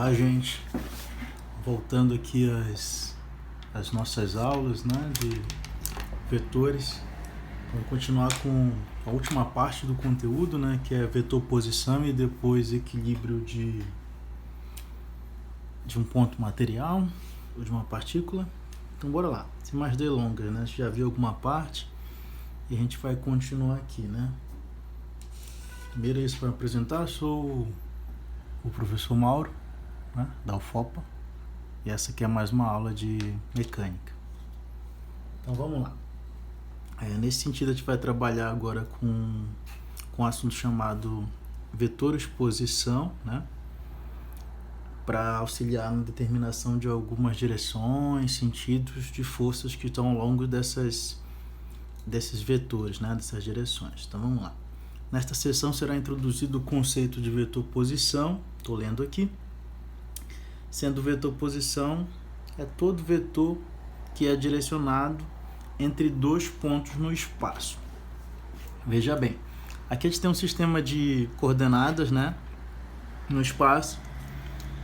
Olá, gente. Voltando aqui às nossas aulas, né, de vetores. Vamos continuar com a última parte do conteúdo, né, que é vetor posição e depois equilíbrio de um ponto material ou de uma partícula. Então bora lá, sem mais delongas, né? Já viu alguma parte e a gente vai continuar aqui, né? Primeiro isso para apresentar, sou o professor Mauro, né, da UFOPA, e essa aqui é mais uma aula de mecânica. Então vamos lá. Nesse sentido a gente vai trabalhar agora com um assunto chamado vetor exposição, né, para auxiliar na determinação de algumas direções, sentidos de forças que estão ao longo desses vetores, né, dessas direções. Então vamos lá. Nesta sessão será introduzido o conceito de vetor posição, estou lendo aqui, sendo o vetor posição é todo vetor que é direcionado entre dois pontos no espaço. Veja bem, aqui a gente tem um sistema de coordenadas, né, no espaço,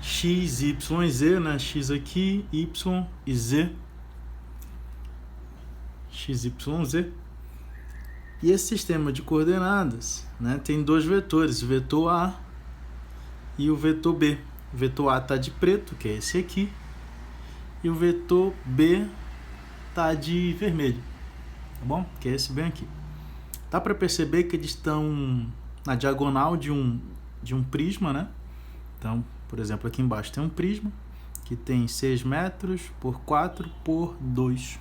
x, y e z, né, x aqui, y e z, x, y, z. E esse sistema de coordenadas, né, tem dois vetores, o vetor A e o vetor B. O vetor A está de preto, que é esse aqui, e o vetor B está de vermelho, tá bom? Que é esse bem aqui. Dá para perceber que eles estão na diagonal de um prisma, né? Então, por exemplo, aqui embaixo tem um prisma que tem 6 metros por 4 por 2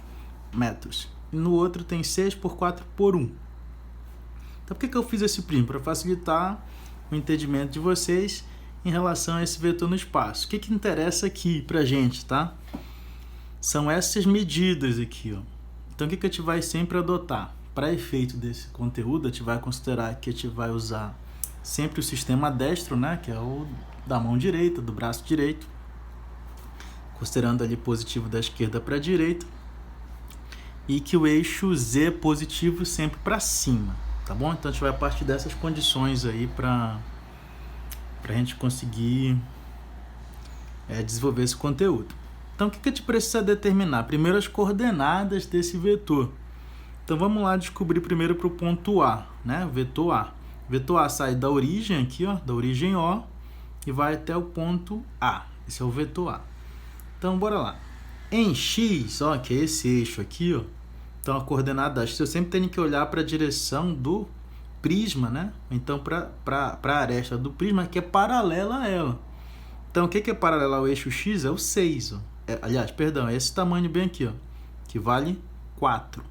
metros. E no outro tem 6 por 4 por 1. Então, por que eu fiz esse prisma? Para facilitar o entendimento de vocês em relação a esse vetor no espaço. O que interessa aqui pra gente, tá? São essas medidas aqui, ó. Então, o que a gente vai sempre adotar? Para efeito desse conteúdo, a gente vai considerar que a gente vai usar sempre o sistema destro, né? Que é o da mão direita, do braço direito. Considerando ali positivo da esquerda para a direita. E que o eixo Z é positivo sempre para cima, tá bom? Então, a gente vai partir dessas condições aí para a gente conseguir desenvolver esse conteúdo. Então, o que a gente precisa determinar? Primeiro, as coordenadas desse vetor. Então, vamos lá descobrir primeiro para o ponto A, né? Vetor A. O vetor A sai da origem aqui, ó, da origem O, e vai até o ponto A. Esse é o vetor A. Então, bora lá. Em X, ó, que é esse eixo aqui, ó. Então, a coordenada X, eu sempre tenho que olhar para a direção do prisma, né? Então, para a aresta do prisma, que é paralela a ela. Então, o que é paralelo ao eixo X? É o 6. Ó. É esse tamanho bem aqui, ó, que vale 4.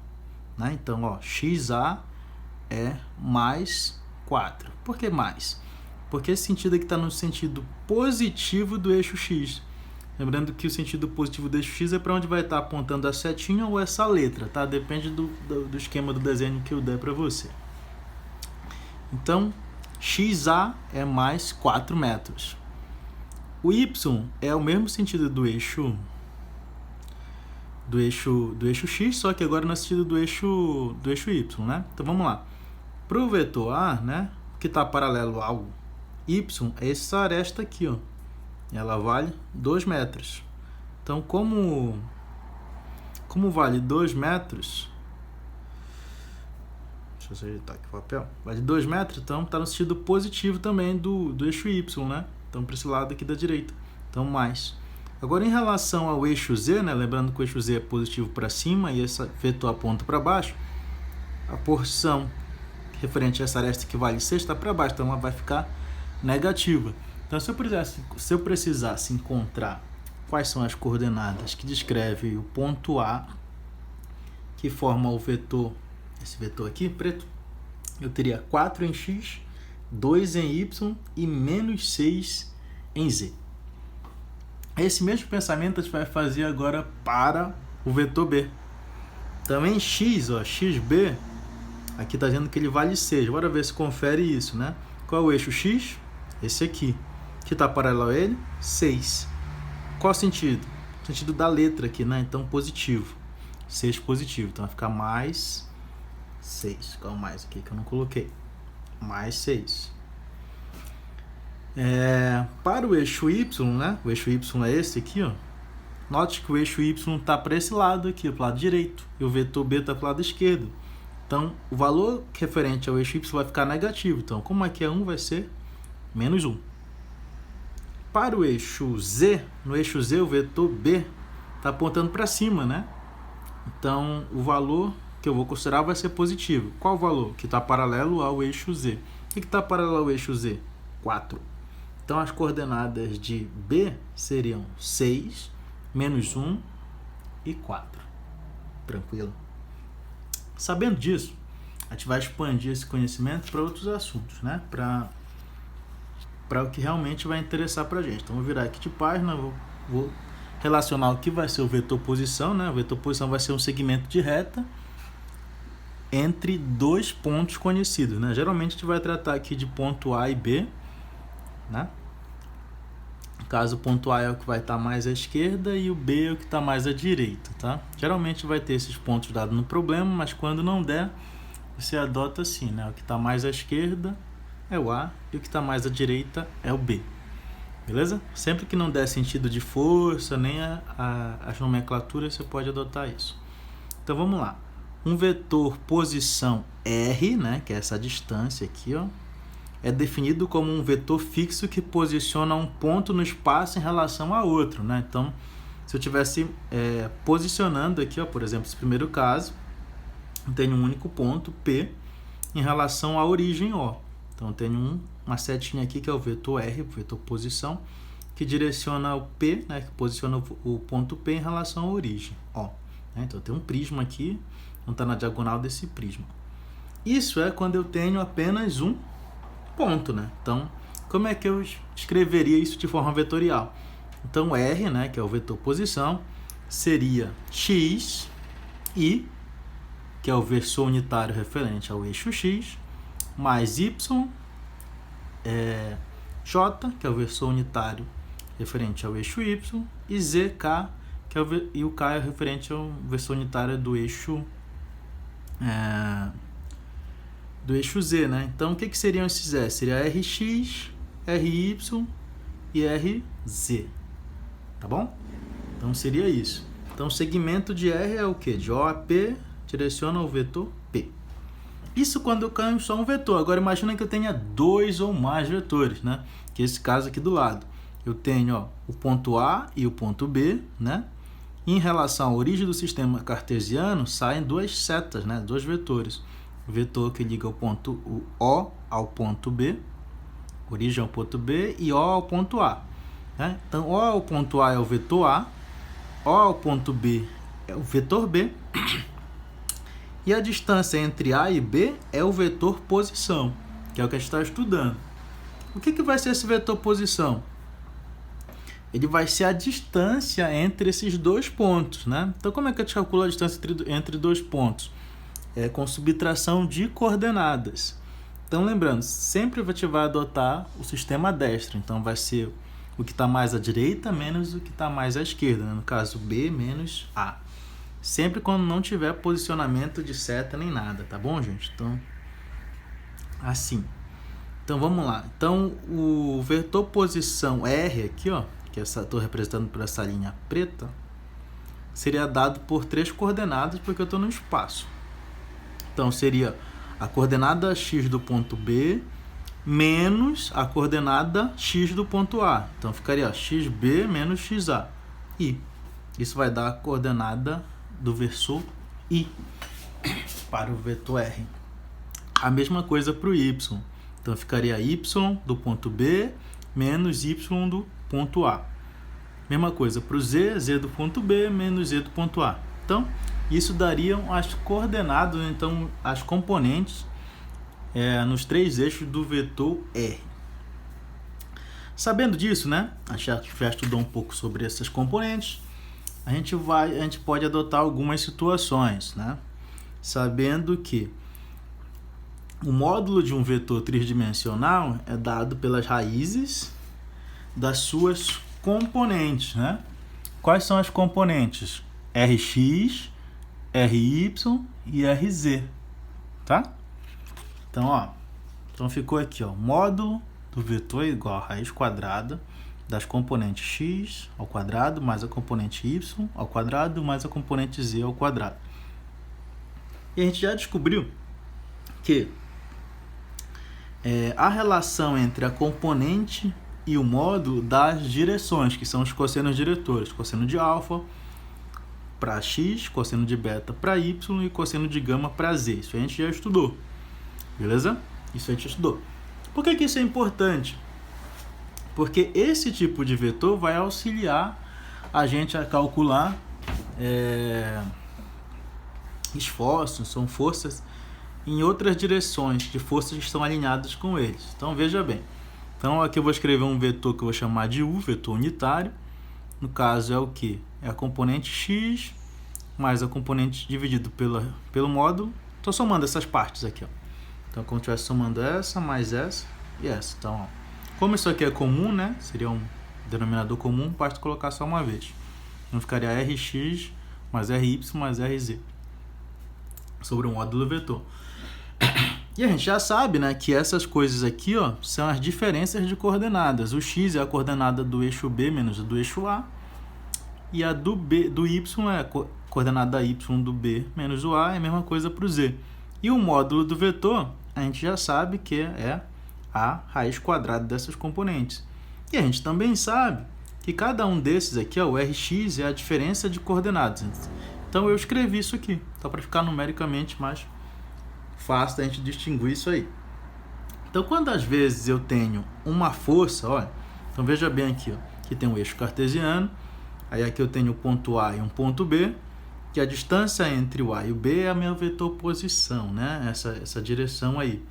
Né? Então, ó, XA é mais 4. Por que mais? Porque esse sentido aqui está no sentido positivo do eixo X. Lembrando que o sentido positivo do eixo X é para onde vai estar apontando a setinha ou essa letra, tá? Depende do esquema do desenho que eu der para você. Então, XA é mais 4 metros. O Y é o mesmo sentido do eixo X, só que agora no sentido do eixo Y, né? Então, vamos lá. Para o vetor A, né, que está paralelo ao Y, é essa aresta aqui, ó. Ela vale 2 metros. Então, como vale 2 metros... Deixa eu ajeitar aqui o papel. Vale 2 metros, então está no sentido positivo também do eixo Y, né? Então, para esse lado aqui da direita. Então, mais. Agora, em relação ao eixo Z, né? Lembrando que o eixo Z é positivo para cima e esse vetor aponta para baixo, a porção referente a essa aresta que vale 6 está para baixo, então ela vai ficar negativa. Então, se eu precisasse encontrar quais são as coordenadas que descrevem o ponto A, que forma o vetor, esse vetor aqui, preto, eu teria 4 em X, 2 em Y e menos 6 em Z. Esse mesmo pensamento a gente vai fazer agora para o vetor B. Então, em X, ó, XB, aqui está dizendo que ele vale 6. Bora ver se confere isso, né? Qual é o eixo X? Esse aqui. Que está paralelo a ele? 6. Qual o sentido? O sentido da letra aqui, né? Então, positivo. 6 positivo. Então, vai ficar mais 6. Qual mais aqui que eu não coloquei? Mais 6. Para o eixo Y, né? O eixo Y é esse aqui, ó. Note que o eixo Y está para esse lado aqui, para o lado direito, e o vetor B está para o lado esquerdo. Então, o valor referente ao eixo Y vai ficar negativo. Então, como aqui é 1, vai ser menos 1. Para o eixo Z, no eixo Z, o vetor B está apontando para cima, né? Então, o valor que eu vou considerar vai ser positivo. Qual o valor? Que está paralelo ao eixo Z. O que está paralelo ao eixo Z? 4. Então, as coordenadas de B seriam 6, menos 1 e 4. Tranquilo? Sabendo disso, a gente vai expandir esse conhecimento para outros assuntos, né? Para o que realmente vai interessar para a gente. Então, vou virar aqui de página, vou relacionar o que vai ser o vetor posição, né? O vetor posição vai ser um segmento de reta entre dois pontos conhecidos, né? Geralmente a gente vai tratar aqui de ponto A e B, né? No caso, o ponto A é o que vai estar mais à esquerda e o B é o que está mais à direita, tá? Geralmente vai ter esses pontos dados no problema, mas quando não der, você adota assim, né? O que está mais à esquerda é o A e o que está mais à direita é o B. Beleza? Sempre que não der sentido de força, nem as nomenclaturas, você pode adotar isso. Então vamos lá. Um vetor posição R, né, que é essa distância aqui, ó, é definido como um vetor fixo que posiciona um ponto no espaço em relação a outro, né? Então, se eu estivesse posicionando aqui, ó, por exemplo, esse primeiro caso, eu tenho um único ponto, P, em relação à origem O. Então, eu tenho uma setinha aqui que é o vetor R, o vetor posição, que direciona o P, né, que posiciona o ponto P em relação à origem O. Né? Então, eu tenho um prisma aqui, não está na diagonal desse prisma. Isso é quando eu tenho apenas um ponto, né? Então, como é que eu escreveria isso de forma vetorial? Então, R, né, que é o vetor posição, seria X, I, que é o versor unitário referente ao eixo X, mais Y, J, que é o versor unitário referente ao eixo Y, e ZK, que é e o K é referente ao versor unitário do eixo Z, né? Então, o que seriam esses S? Seria RX, RY e RZ, tá bom? Então, seria isso. Então, o segmento de R é o quê? De O a P, direciona o vetor P. Isso quando eu tenho só um vetor. Agora, imagina que eu tenha dois ou mais vetores, né? Que é esse caso aqui do lado. Eu tenho, ó, o ponto A e o ponto B, né? Em relação à origem do sistema cartesiano, saem duas setas, né? Dois vetores. O vetor que liga o ponto O ao ponto B, origem ao ponto B, e O ao ponto A. Né? Então, O ao ponto A é o vetor A, O ao ponto B é o vetor B, e a distância entre A e B é o vetor posição, que é o que a gente está estudando. O que vai ser esse vetor posição? Ele vai ser a distância entre esses dois pontos, né? Então, como é que a gente calcula a distância entre dois pontos? Com subtração de coordenadas. Então, lembrando, sempre a gente vai adotar o sistema destro. Então, vai ser o que está mais à direita menos o que está mais à esquerda, né? No caso, B menos A. Sempre quando não tiver posicionamento de seta nem nada, tá bom, gente? Então, assim. Então, vamos lá. Então, o vetor posição R aqui, ó, que estou representando por essa linha preta, seria dado por 3 coordenadas, porque eu estou no espaço. Então, seria a coordenada x do ponto B menos a coordenada x do ponto A. Então, ficaria xb menos xa. E isso vai dar a coordenada do versor I para o vetor R. A mesma coisa para o y. Então, ficaria y do ponto B menos y do ponto A. Mesma coisa para o z, z do ponto B menos z do ponto A. Então, isso dariam as coordenadas, então as componentes nos 3 eixos do vetor R. Sabendo disso, né? A gente já estudou um pouco sobre essas componentes. A gente pode adotar algumas situações, né? Sabendo que o módulo de um vetor tridimensional é dado pelas raízes das suas componentes, né? Quais são as componentes? Rx, Ry e Rz, tá? Então, ó, ficou aqui, ó, módulo do vetor é igual a raiz quadrada das componentes x ao quadrado mais a componente y ao quadrado mais a componente z ao quadrado. E a gente já descobriu que a relação entre a componente e o módulo das direções, que são os cossenos diretores, cosseno de alfa para x, cosseno de beta para y e cosseno de gama para z. Isso a gente já estudou, beleza? Isso a gente estudou. Por que isso é importante? Porque esse tipo de vetor vai auxiliar a gente a calcular esforços, são forças em outras direções, de forças que estão alinhadas com eles. Então veja bem, então aqui eu vou escrever um vetor que eu vou chamar de U, vetor unitário. No caso é o que? É a componente x mais a componente dividido pelo módulo. Estou somando essas partes aqui, ó. Então como se estivesse somando essa mais essa e essa. Então, ó, como isso aqui é comum, né? Seria um denominador comum, basta colocar só uma vez. Então ficaria Rx mais Ry mais Rz sobre o módulo vetor. E a gente já sabe, né, que essas coisas aqui, ó, são as diferenças de coordenadas. O x é a coordenada do eixo B menos a do eixo A. E a do y é a coordenada y do B menos o A, é a mesma coisa para o z. E o módulo do vetor, a gente já sabe que é a raiz quadrada dessas componentes. E a gente também sabe que cada um desses aqui, ó, o Rx, é a diferença de coordenadas. Então eu escrevi isso aqui, só para ficar numericamente mais fácil da gente distinguir isso aí. Então, quando às vezes eu tenho uma força, olha, então veja bem aqui, ó, que tem um eixo cartesiano, aí aqui eu tenho um ponto A e um ponto B, que a distância entre o A e o B é a minha vetor posição, né? Essa direção aí.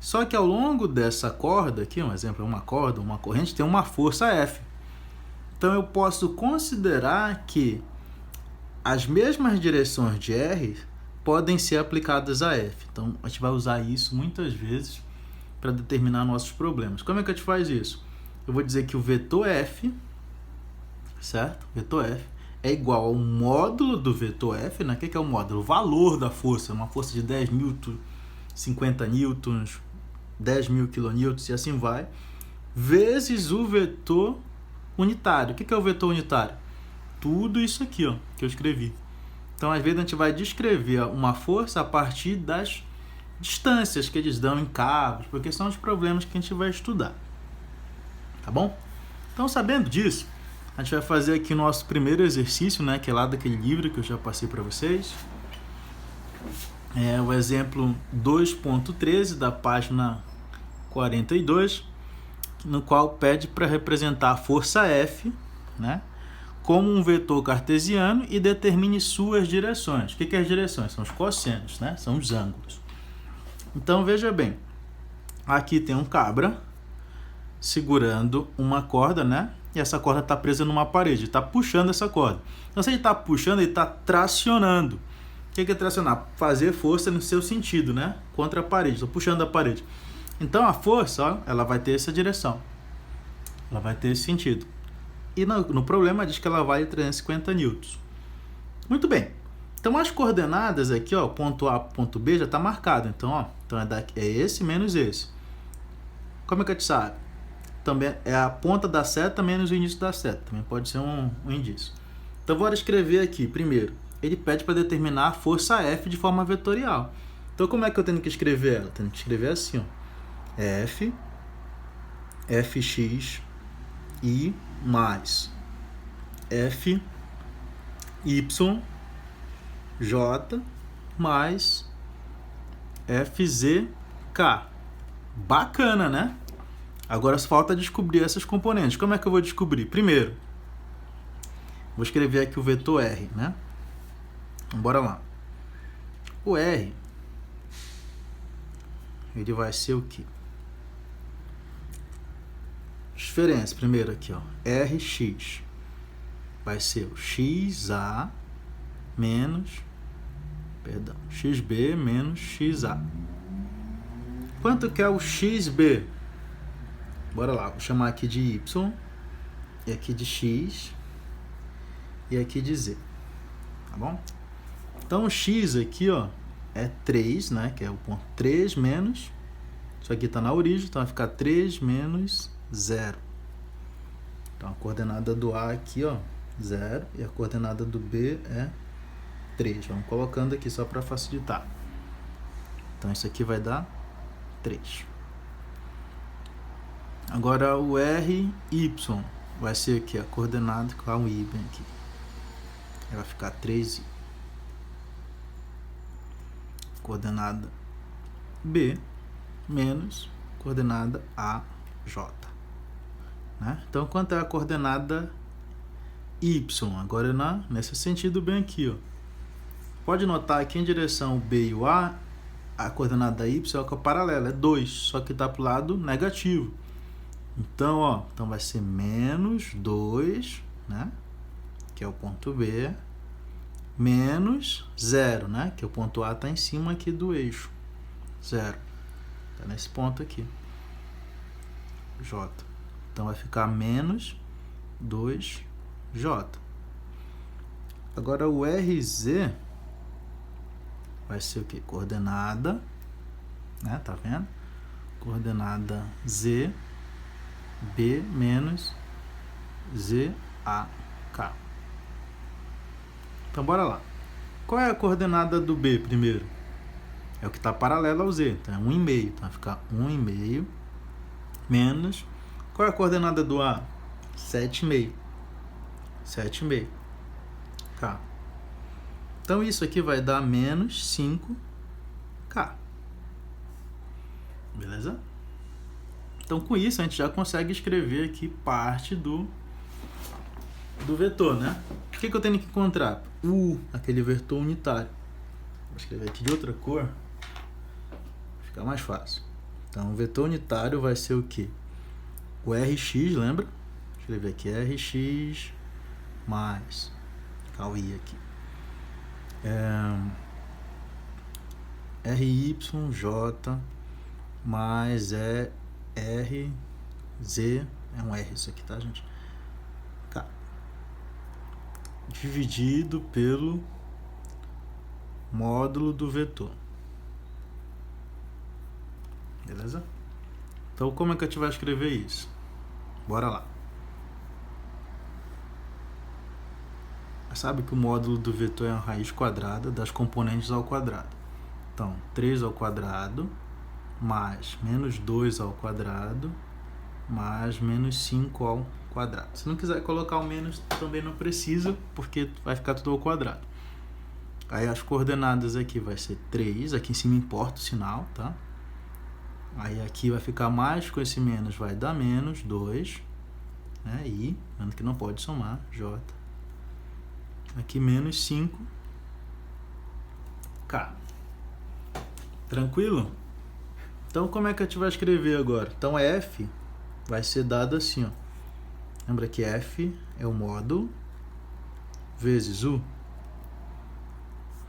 Só que ao longo dessa corda aqui, um exemplo é uma corda, uma corrente, tem uma força F. Então eu posso considerar que as mesmas direções de R podem ser aplicadas a F. Então a gente vai usar isso muitas vezes para determinar nossos problemas. Como é que a gente faz isso? Eu vou dizer que o vetor F, certo? Vetor F é igual ao módulo do vetor F, né? O que é o módulo? O valor da força, uma força de 10 newtons, 50 newtons, 10 mil kilonewtons e assim vai, vezes o vetor unitário. O que é o vetor unitário? Tudo isso aqui, ó, que eu escrevi. Então, às vezes, a gente vai descrever uma força a partir das distâncias que eles dão em cabos, porque são os problemas que a gente vai estudar. Tá bom? Então, sabendo disso, a gente vai fazer aqui o nosso primeiro exercício, né, que é lá daquele livro que eu já passei para vocês. É o exemplo 2.13 da página 42, no qual pede para representar a força F, né, como um vetor cartesiano e determine suas direções. O que é as direções? São os cossenos, né? São os ângulos. Então, veja bem. Aqui tem um cabra segurando uma corda, né? E essa corda está presa numa parede. Está puxando essa corda. Então, se ele está puxando, ele está tracionando. O que é tracionar? Fazer força no seu sentido, né? Contra a parede. Estou puxando a parede. Então, a força, ó, ela vai ter essa direção. Ela vai ter esse sentido. E no problema diz que ela vale 350 newtons. Muito bem. Então as coordenadas aqui, ó, ponto A, ponto B já está marcado. Então, ó, então é esse menos esse. Como é que a gente sabe? Também é a ponta da seta menos o início da seta. Também pode ser um indício. Então bora escrever aqui. Primeiro, ele pede para determinar a força F de forma vetorial. Então como é que eu tenho que escrever ela? Tenho que escrever assim, ó. F, Fx, I mais F, Y, J mais FZ, K. Bacana, né? Agora só falta descobrir essas componentes. Como é que eu vou descobrir? Primeiro, vou escrever aqui o vetor R, né? Então, bora lá. O R, ele vai ser o quê? Diferença, primeiro aqui, ó, Rx vai ser o XA menos, XB menos XA. Quanto que é o XB? Bora lá, vou chamar aqui de Y, e aqui de X, e aqui de Z, tá bom? Então o X aqui, ó, é 3, né, que é o ponto 3 menos Isso aqui está na origem, então vai ficar 3 menos 0. Então a coordenada do A aqui, ó, 0, e a coordenada do B é 3. Vamos colocando aqui só para facilitar. Então isso aqui vai dar 3. Agora o RY vai ser aqui a coordenada com o I bem aqui. Vai ficar 3i. Coordenada B menos coordenada AJ. Né? Então, quanto é a coordenada Y? Agora nesse sentido bem aqui. Ó. Pode notar que em direção ao B e o A, a coordenada Y é o paralela, é 2, só que está para o lado negativo. Então, ó, então vai ser menos 2, né? Que é o ponto B, menos 0, né? Que o ponto A está em cima aqui do eixo. 0. Está nesse ponto aqui. J. Então vai ficar menos 2J. Agora o RZ vai ser o que? Coordenada, né? Tá vendo? Coordenada Z, B menos ZAK. Então bora lá. Qual é a coordenada do B primeiro? É o que está paralelo ao Z, então é 1,5. Então vai ficar 1,5 menos. Qual é a coordenada do A? 7,5. 7,5. K. Então isso aqui vai dar menos 5K. Beleza? Então com isso a gente já consegue escrever aqui parte do vetor, né? O que eu tenho que encontrar? Aquele vetor unitário. Vou escrever aqui de outra cor. Fica mais fácil. Então o vetor unitário vai ser o quê? O Rx, lembra? Vou escrever aqui Rx mais I aqui. RYJ mais RZ, é um R isso aqui, tá, gente? K. Dividido pelo módulo do vetor. Beleza? Então, como é que a gente vai escrever isso? Bora lá. Sabe que o módulo do vetor é a raiz quadrada das componentes ao quadrado. Então, 3 ao quadrado mais menos 2 ao quadrado mais menos 5 ao quadrado. Se não quiser colocar o menos, também não precisa, porque vai ficar tudo ao quadrado. Aí as coordenadas aqui vai ser 3, aqui em cima importa o sinal, tá? Aí aqui vai ficar mais, com esse menos vai dar menos 2, né? I, vendo que não pode somar, J. Aqui menos 5K. Tranquilo? Então como é que a gente vai escrever agora? Então F vai ser dado assim, ó. Lembra que F é o módulo vezes U.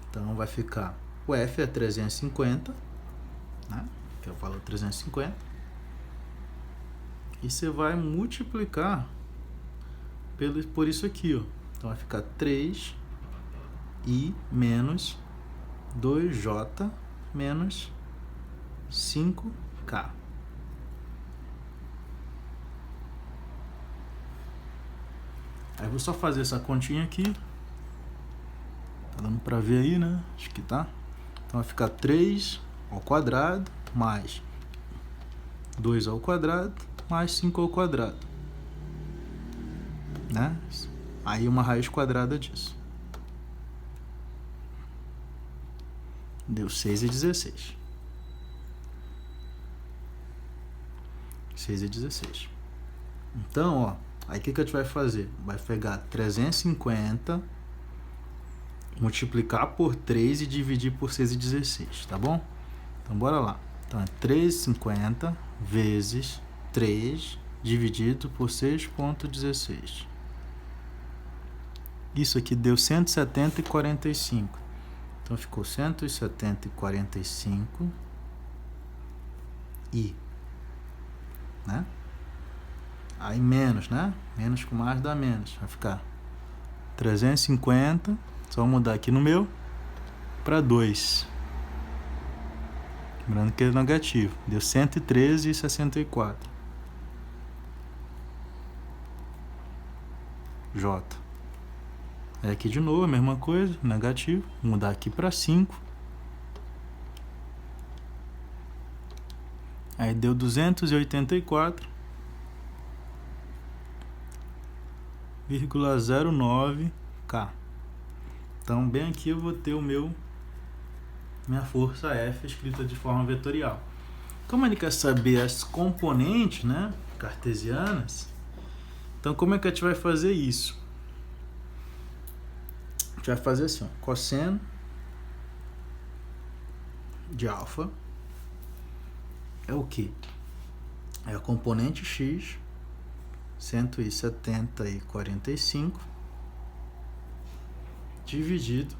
Então vai ficar, o F é 350, né? Que é o valor 350. E você vai multiplicar por isso aqui, ó. Então vai ficar 3i menos 2j menos 5k. Aí eu vou só fazer essa continha aqui. Tá dando pra ver aí, né? Acho que tá. Então vai ficar 3 ao quadrado mais 2 ao quadrado mais 5 ao quadrado, né? Aí uma raiz quadrada disso. Deu 6/16. 6/16. Então, ó, aí o que a gente vai fazer? Vai pegar 350, multiplicar por 3 e dividir por 6/16, tá bom? Então, bora lá. Então, é 350 vezes 3 dividido por 6,16. Isso aqui deu 170,45. Então ficou 170,45 I, né? Aí menos, né? Menos com mais dá menos. Vai ficar 350. Só vou mudar aqui no meu para 2. Lembrando que é negativo. Deu 113,64. J. É aqui de novo, a mesma coisa, negativo. Vou mudar aqui para 5. Aí deu 284,09K. Então, bem aqui eu vou ter minha força F escrita de forma vetorial. Como ele quer saber as componentes, né, cartesianas, então como é que a gente vai fazer isso? A gente vai fazer assim, ó, cosseno de alfa é o que? É a componente x, 170,45, dividido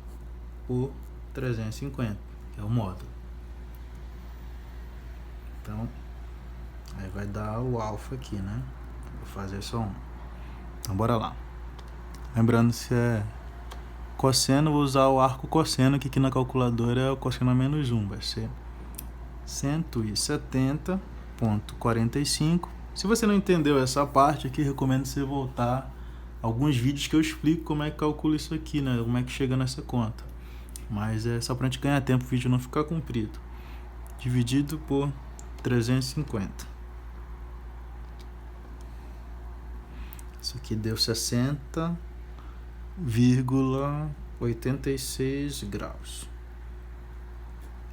por 350, que é o módulo. Então, aí vai dar o alfa aqui, né? Vou fazer só um. Então, bora lá. Lembrando, se é cosseno, vou usar o arco cosseno, que aqui na calculadora é o cosseno a menos 1. Vai ser 170,45. Se você não entendeu essa parte aqui, recomendo você voltar a alguns vídeos que eu explico como é que calcula isso aqui, né? Como é que chega nessa conta. Mas é só pra gente ganhar tempo, o vídeo não ficar comprido. Dividido por 350. Isso aqui deu 60,86 graus.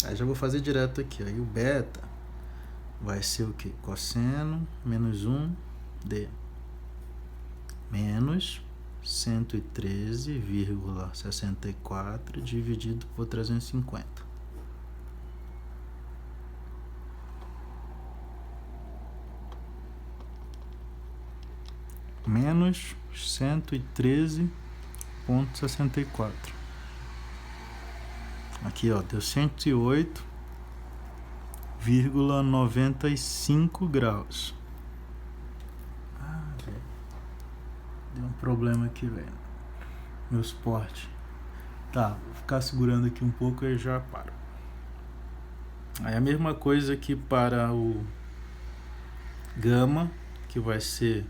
Aí já vou fazer direto aqui. Aí o beta vai ser o que? Cosseno menos 1D menos 113,64 dividido por 350. Menos 113,64. Aqui, ó, deu 108,95 graus. Velho. Deu um problema aqui, velho. Meu suporte. Tá, vou ficar segurando aqui um pouco e já paro. Aí a mesma coisa aqui para o gama, que vai ser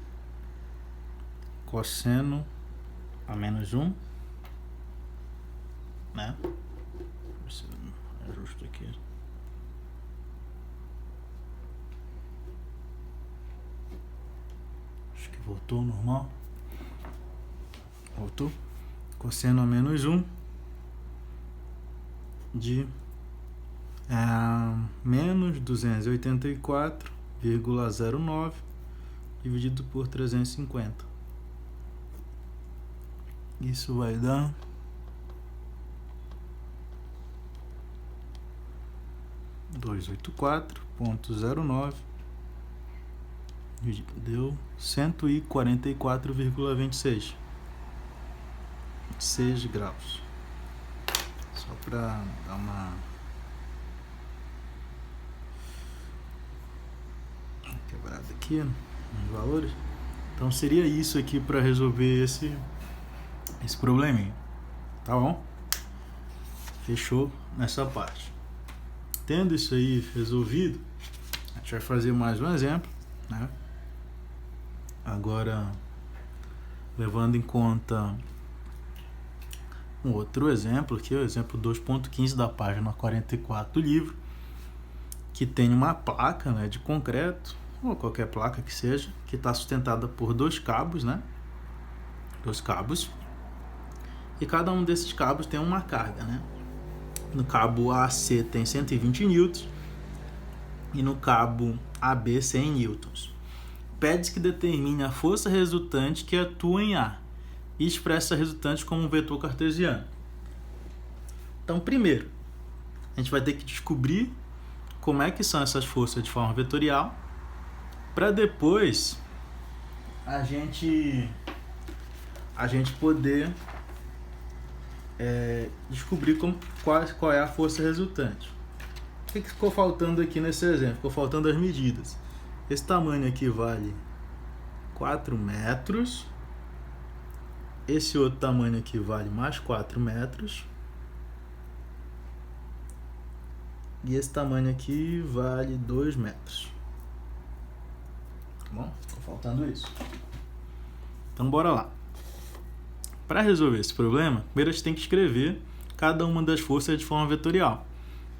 cosseno a menos 1, né? Ajusto aqui. Acho que voltou normal. Voltou. Cosseno a menos 1 de menos 284,09 dividido por 350. Isso vai dar 284,09, deu 144,26, 6 graus. Só para dar uma quebrada aqui nos valores. Então seria isso aqui para resolver esse probleminha, tá bom? Fechou nessa parte. Tendo isso aí resolvido, a gente vai fazer mais um exemplo, né? Agora, levando em conta um outro exemplo aqui, o exemplo 2.15 da página 44 do livro, que tem uma placa, né, de concreto, ou qualquer placa que seja, que está sustentada por 2 cabos, né? 2 cabos. E cada um desses cabos tem uma carga, né? No cabo AC tem 120 newtons e no cabo AB 100 newtons. Pede que determine a força resultante que atua em A e expressa a resultante como um vetor cartesiano. Então, primeiro, a gente vai ter que descobrir como é que são essas forças de forma vetorial, para depois a gente poder descobrir qual é a força resultante. O que ficou faltando aqui nesse exemplo? Ficou faltando as medidas. Esse tamanho aqui vale 4 metros. Esse outro tamanho aqui vale mais 4 metros. E esse tamanho aqui vale 2 metros. Tá bom? Ficou faltando isso. Então bora lá. Para resolver esse problema, primeiro a gente tem que escrever cada uma das forças de forma vetorial.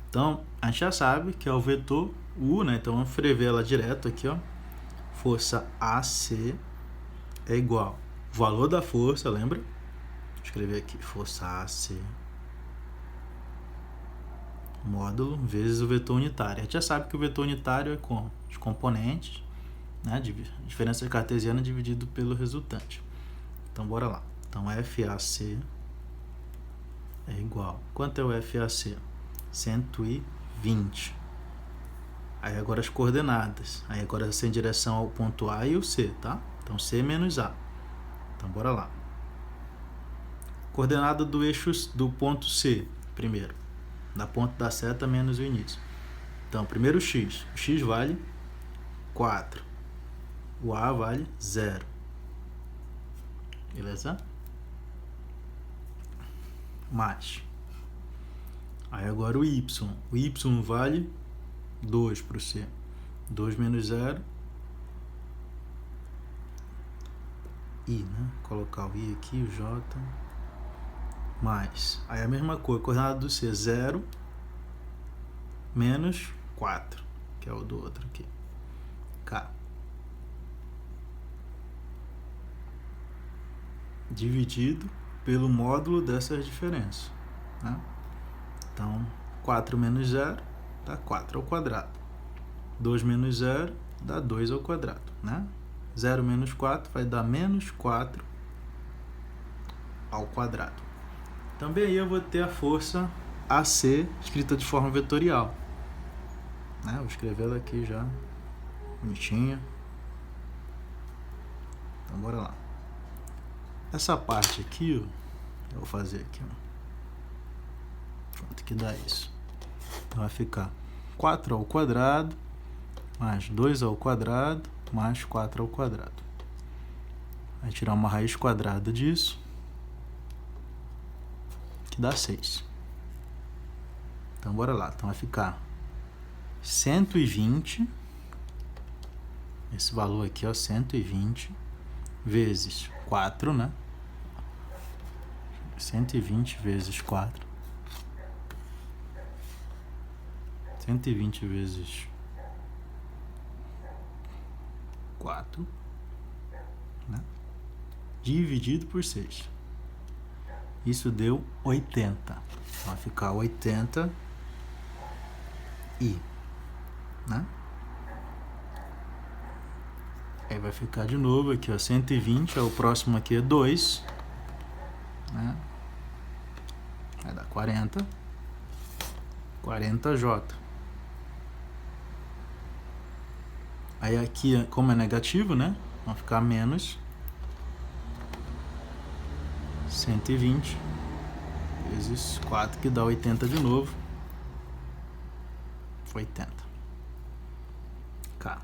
Então, a gente já sabe que é o vetor U, né? Então, vamos escrever ela direto aqui, ó. Força AC é igual ao valor da força, lembra? Vou escrever aqui, força AC módulo vezes o vetor unitário. A gente já sabe que o vetor unitário é como? Os componentes, né? Diferença cartesiana dividido pelo resultante. Então, bora lá. Então, FAC é igual. Quanto é o FAC? 120. Aí agora as coordenadas. Aí agora sem direção ao ponto A e o C, tá? Então, C menos A. Então, bora lá. Coordenada do eixo do ponto C, primeiro. Da ponta da seta menos o início. Então, primeiro o X. O X vale 4. O A vale 0. Beleza? Mais. Aí agora o Y. O Y vale 2 para o C. 2 menos 0. I, né? Colocar o I aqui, o J. Mais. Aí a mesma coisa. Coordenada do C, 0 menos 4. Que é o do outro aqui. K. Dividido pelo módulo dessas diferenças, né? Então, 4 menos 0 dá 4 ao quadrado. 2 menos 0 dá 2 ao quadrado, né? 0 menos 4 vai dar menos 4 ao quadrado. Também aí eu vou ter a força AC escrita de forma vetorial, né? Vou escrever ela aqui já, bonitinha. Então, bora lá. Essa parte aqui, ó, eu vou fazer aqui, ó. Quanto que dá isso? Então vai ficar 4 ao quadrado mais 2 ao quadrado mais 4 ao quadrado. Vai tirar uma raiz quadrada disso, que dá 6. Então bora lá. Então vai ficar 120, esse valor aqui, ó, 120 vezes 4, né? 120 vezes 4. 120 vezes 4, né? Dividido por 6. Isso deu 80. Vai ficar 80 I, né? Aí vai ficar de novo aqui, ó, 120, o próximo aqui é 2, né? Vai dar 40. 40J. Aí aqui, como é negativo, né? Vai ficar menos 120 vezes 4, que dá 80 de novo. 80. K.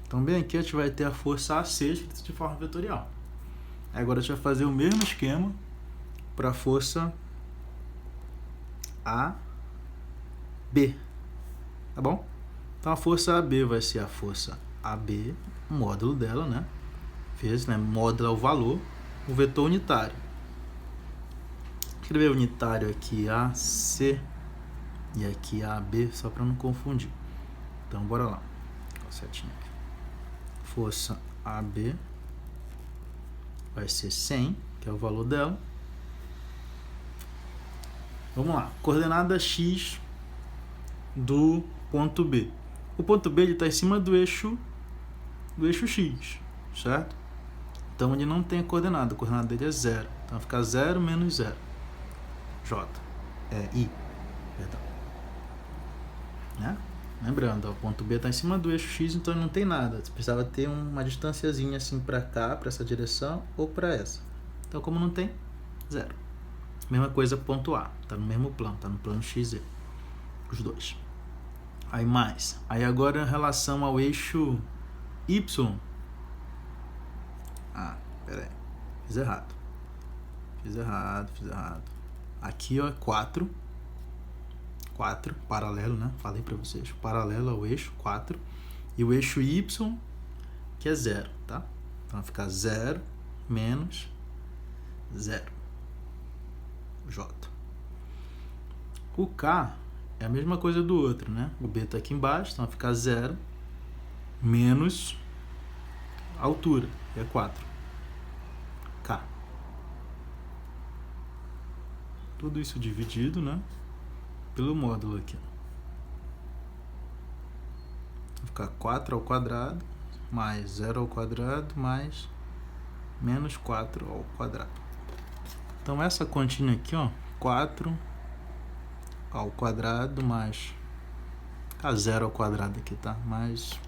Então, bem aqui a gente vai ter a força AC escrita de forma vetorial. Agora a gente vai fazer o mesmo esquema para a força AB. Tá bom? Então, a força AB vai ser a força AB, o módulo dela, né? Vezes, né? Módulo é o valor, o vetor unitário. Escrever unitário aqui AC e aqui AB, só para não confundir. Então, bora lá. Setinha aqui. Força AB vai ser 100, que é o valor dela. Vamos lá. Coordenada X do ponto B. O ponto B está em cima do eixo X, certo? Então, ele não tem a coordenada dele é 0. Então, vai ficar 0 menos 0. J. I. Perdão. Né? Lembrando, ó, o ponto B está em cima do eixo X, então não tem nada. Você precisava ter uma distanciazinha assim para cá, para essa direção, ou para essa. Então, como não tem, 0. Mesma coisa ponto A. Está no mesmo plano, está no plano XZ. Os dois. Aí mais. Aí agora em relação ao eixo Y. Ah, pera aí. Fiz errado. Aqui, ó, é 4. 4, paralelo, né? Falei para vocês, paralelo ao eixo 4, e o eixo Y, que é 0, tá? Então vai ficar 0 menos 0, J. O K é a mesma coisa do outro, né? O B está aqui embaixo, então vai ficar 0 menos a altura, que é 4, K. Tudo isso dividido, né? Pelo módulo aqui. Vai ficar 4 ao quadrado mais 0 ao quadrado mais menos 4 ao quadrado. Então essa continha aqui, ó, 4 ao quadrado mais 0 ao quadrado aqui, tá? Mais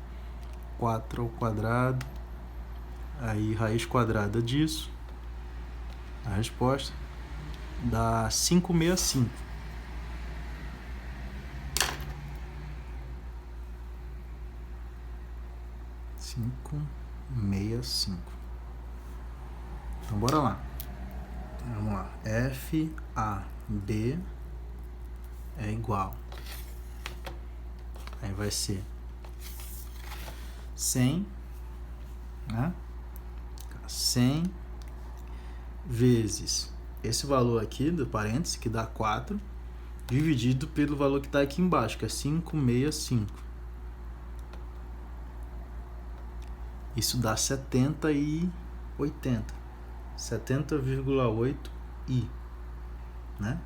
4 ao quadrado, aí raiz quadrada disso, a resposta dá 565. Então bora lá. Vamos lá. FAB é igual. Aí vai ser 100, né? 100 vezes esse valor aqui do parênteses, que dá 4, dividido pelo valor que está aqui embaixo, que é 565. Isso dá 70 e 80. 70,8 I, né?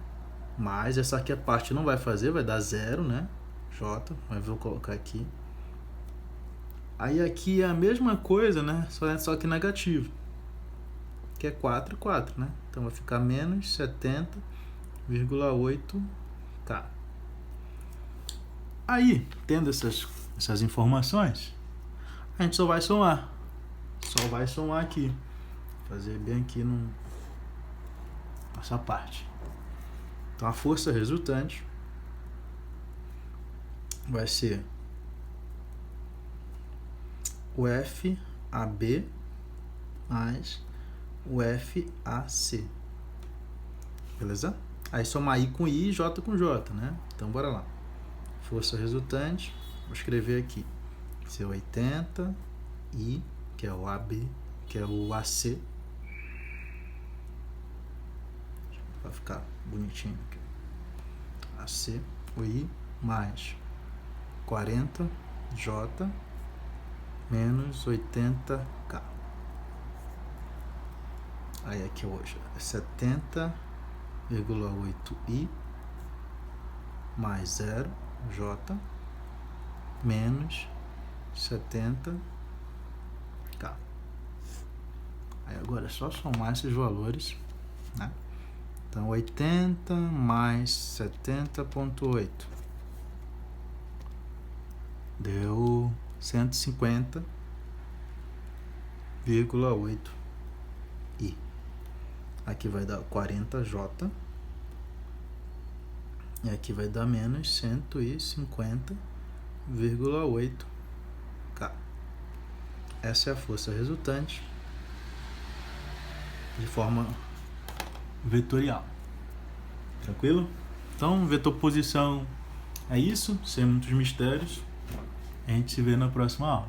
Mas essa aqui a parte não vai fazer, vai dar 0, né? J, mas vou colocar aqui. Aí aqui é a mesma coisa, né? Só que negativo, que é 4 e 4, né? Então vai ficar menos 70,8 K. Aí, tendo essas informações, a gente só vai somar. Só vai somar aqui. Fazer bem aqui nessa parte. Então a força resultante vai ser o FAB mais o FAC. Beleza? Aí somar I com I e J com J, né? Então bora lá. Força resultante, vou escrever aqui. Vai ser 80 I, que é o AB, que é o AC. Vai ficar bonitinho aqui. AC, o I, mais 40 J menos 80 K. Aí aqui hoje é 70,8 I mais 0 J menos 70 K. Aí agora é só somar esses valores, né? Então 80 mais 70,8 deu 150,8 I. Aqui vai dar 40J e aqui vai dar menos 150,8 K. Essa é a força resultante de forma vetorial. Tranquilo? Então, vetor posição é isso, sem muitos mistérios. A gente se vê na próxima aula.